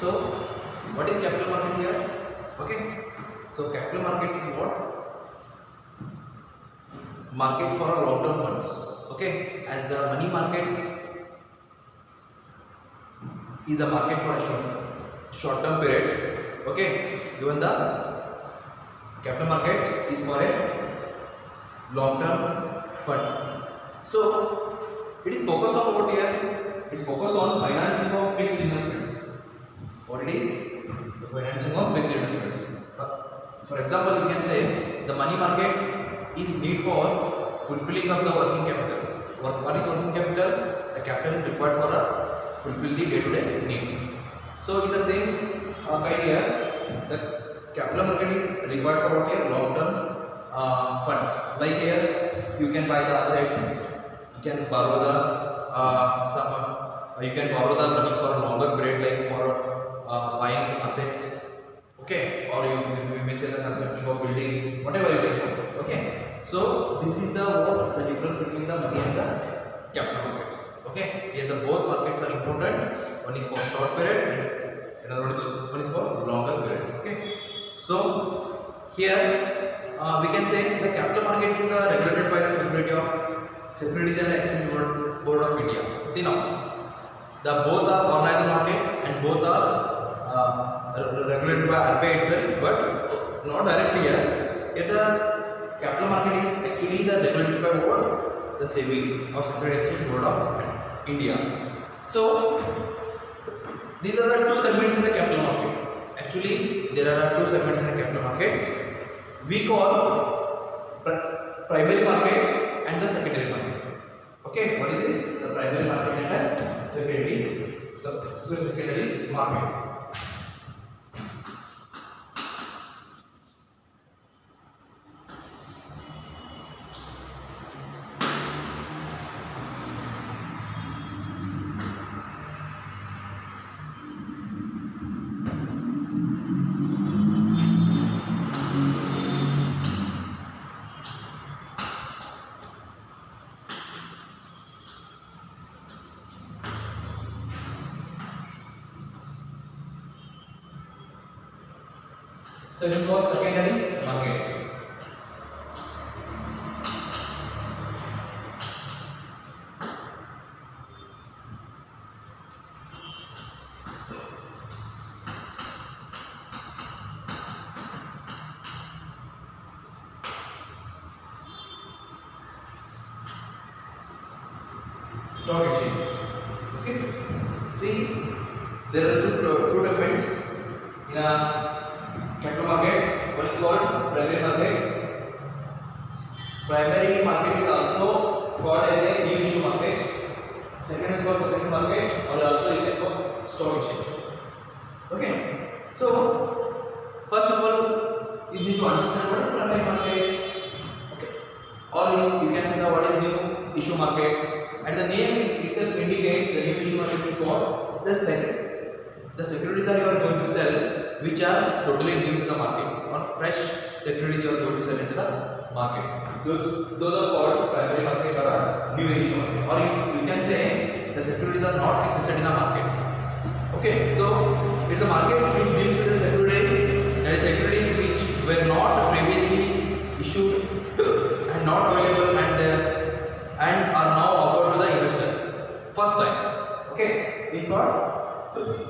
So what is capital market here? Okay, so capital market is what? Market for a long term funds. Okay, as the money market is a market for a short term periods. Okay, even the capital market is for a long term fund. So it is focused on what here? It is focused on financing of fixed investments. What it is? The financing of fixed investments. For example, you can say the money market is need for fulfilling of the working capital. What is working capital? The capital required for fulfill the day-to-day needs. So in the same kind here, the capital market is required for what here? Long-term funds. Like here, you can buy the assets, you can borrow the you can borrow the money for a longer period, like for buying assets. Okay, or you may say the constructing of building, whatever you can do. Okay, so this is the what the difference between the money and the capital markets. Okay, here the both markets are important. One is for short period and another one is for longer period. Okay, so here we can say the capital market is regulated by the Securities and Exchange Board of India. See now, the both are organized market and both are regulated by RBI itself, but not directly here. Here the capital market is actually regulated by what? The SEBI or Securities and Exchange Board of India. So these are the two segments in the capital market. Actually, there are two segments in the capital markets. We call primary market and the secondary market. Okay, what is this? The primary market and the secondary market. So it is called secondary market. Stock exchange. Okay. See, there are two segments in a capital market. One is called primary market. Primary market is also called as a new issue market. Second is called secondary market, or also you can call stock exchange. Okay. So first of all, you need to understand what is primary market. Okay. Or you can say what is new issue market. And the name itself indicates the new issue market is what? The securities that you are going to sell, which are totally new to the market, or fresh securities you are going to sell into the market. Those are called primary market or new issue market. Or you can say the securities are not existed in the market. Okay, so it is a market which deals with the securities, and securities which were not previously issued and not available and are now offered to the investors first time. Okay, means what?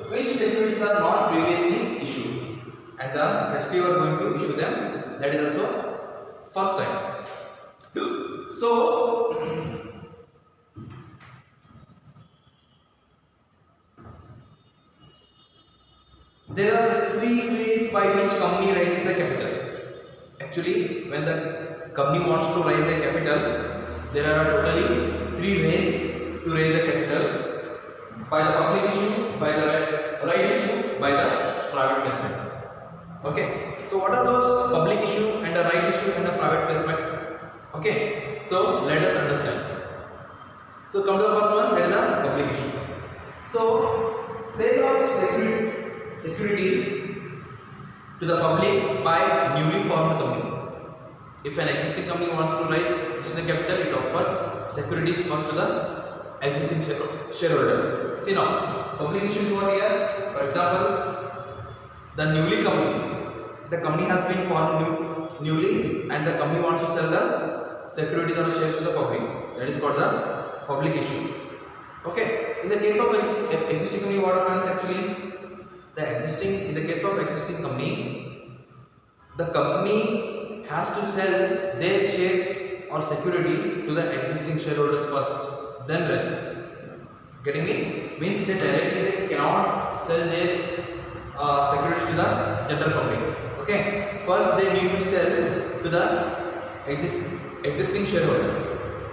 Which securities are not previously issued and the freshly you are going to issue them, that is also first time. So there are three ways by which company raises the capital. Actually, when the company wants to raise a capital, there are totally three ways to raise the capital: by the public issue, by the right issue, by the private placement. Okay, so what are those public issue and the right issue and the private placement? Okay, so let us understand. So come to the first one, that is the public issue. So sale of securities to the public by newly formed company. If an existing company wants to raise additional capital, it offers securities first to the existing shareholders. See now, public issue is what here? For example, the company has been formed newly, and the company wants to sell the securities or shares to the public. That is called the public issue. Okay. In the case of existing company, what happens actually? In the case of existing company, the company has to sell their shares or securities to the existing shareholders first, then rest. Getting me? Means they cannot sell their securities to the general public. Okay. First they need to sell to the existing shareholders.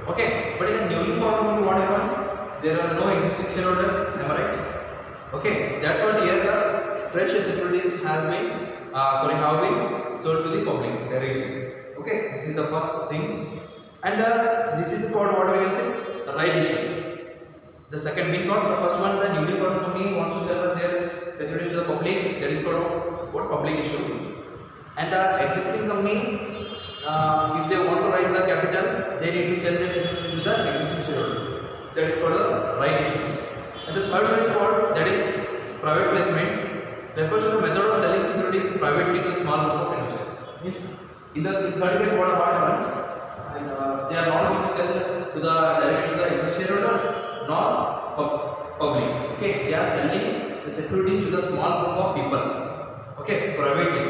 Okay. But in a newly formed company, what happens? There are no existing shareholders. Am I right? Okay. That's what here the fresh securities have been sold to the public directly. Okay. This is the first thing, and this is called what we can say the right issue. The second means what? The first one, the newly formed company wants to sell their securities to the public. That is called what? Public issue. And the existing company, if they want to raise the capital, they need to sell their securities to the existing shareholders. That is called a right issue. And the third one is called, that is private placement. Refers to the method of selling securities privately to a small group of investors. Means in the third case, what happens? And they are not going to sell directly to the existing shareholders nor public. Okay, they are selling the securities to the small group of people. Okay, privately.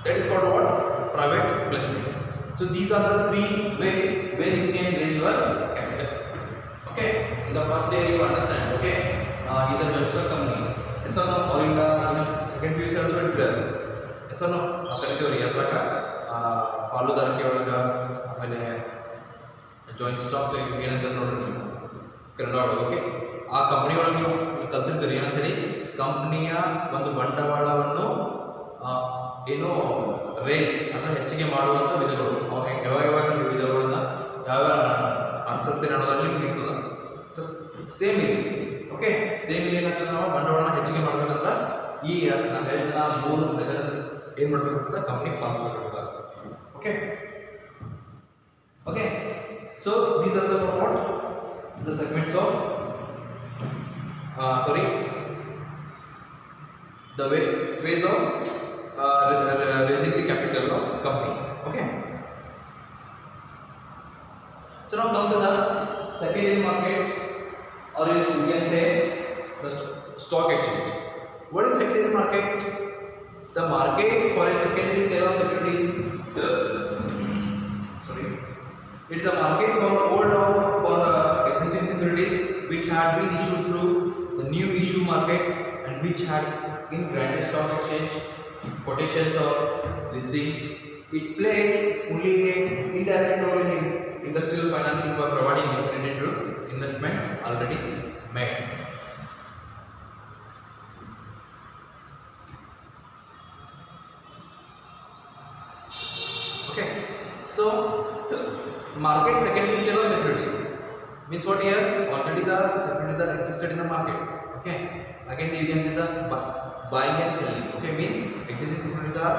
That is called what? Private placement. So these are the three ways where you can raise your capital. Okay, in the first year you understand. Okay, in the joint company, yes or no? Or in the second PUC also it is there. Yes or no? Akarite yatraga paludarke olaga amele joint stock ಏನಂತ ನೋಡ್ರಿ ನೀವು ಕನ್ನಡ ಒಳಗೆ. Okay, ಆ company ಒಳಗೆ ನೀವು ಕಲ್ತಿರ್ತೀರಿ ಏನಂತ ಹೇಳಿ, ಕಂಪನಿಯ ಒಂದು ಬಂಡವಾಳವನ್ನು ಏನು ರೇಸ್ ಅಂದರೆ ಹೆಚ್ಚಿಗೆ ಮಾಡುವಂಥ ವಿಧಗಳು. ಯಾವಾಗ ನೀವು ವಿಧಗಳನ್ನ ಯಾವ್ಯಾವ ಅನುಸರಿಸ್ತೀರಿ ಅನ್ನೋದ್ರಲ್ಲಿ ನಿಮ್ಗೆ ಇರ್ತದೆ. ಸೊ ಸೇಮ್ ಇದೆ. ಓಕೆ, ಸೇಮ್ ಇದೆ ಏನಂತಂದ್ರೆ ನಾವು ಬಂಡವಾಳನ ಹೆಚ್ಚಿಗೆ ಮಾಡ್ಬೇಕಂತ ಈ ನಾನು ಹೇಳಿದ ಮೂರು ಮೆಥಡ್ ಏನು ಮಾಡಬೇಕಂತ ಕಂಪ್ನಿ ಪಾಲಿಸ್ಬೇಕಾಗ್ತದೆ. Okay okay, so these are the what the segments of the ways of raising the capital of company. Okay, so now come to the secondary market, or else you can say the stock exchange. What is secondary market? The market for a secondary sale of securities. It is a market for old or for existing securities which had been issued through the new issue market and which had been granted stock exchange quotations or listing. It plays only an indirect role in industrial financing by providing liquidity to investments already made. Okay, so market secondary sale of securities means what here? Already the securities are existed in the market. Okay, again you can say the buying and selling. Okay, means existing securities are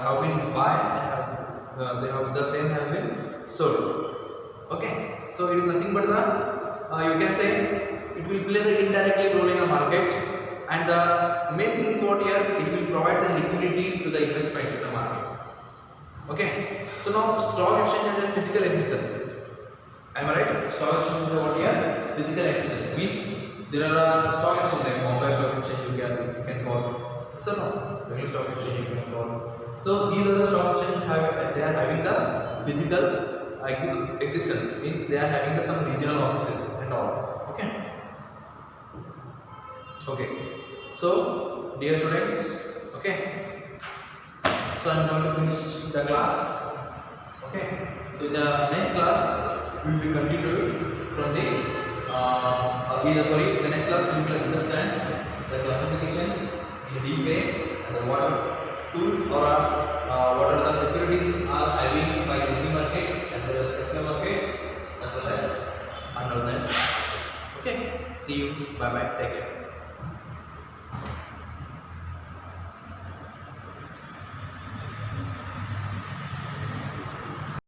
have been buy and the same have been sold. Okay, so it is nothing but the you can say it will play the indirectly role in the market, and the main thing is what here? It will provide the liquidity to the investment in the market. Okay, so now stock exchange has a physical existence. Am I right? Stock exchange is what here? Physical existence means there are stock exchange like Bombay Stock Exchange you can call. So no, regular stock exchange you can call. So these are the stock exchange they are having the physical existence, means they are having some regional offices and all. Okay. Okay. So dear students, okay. So I am going to finish the class. Okay. So in the next class we will be continued from the the next class we will understand the classifications in deep way and what tools or what are the securities are having by equity market as well as capital market as well as under that. Okay. See you. Bye bye. Take care.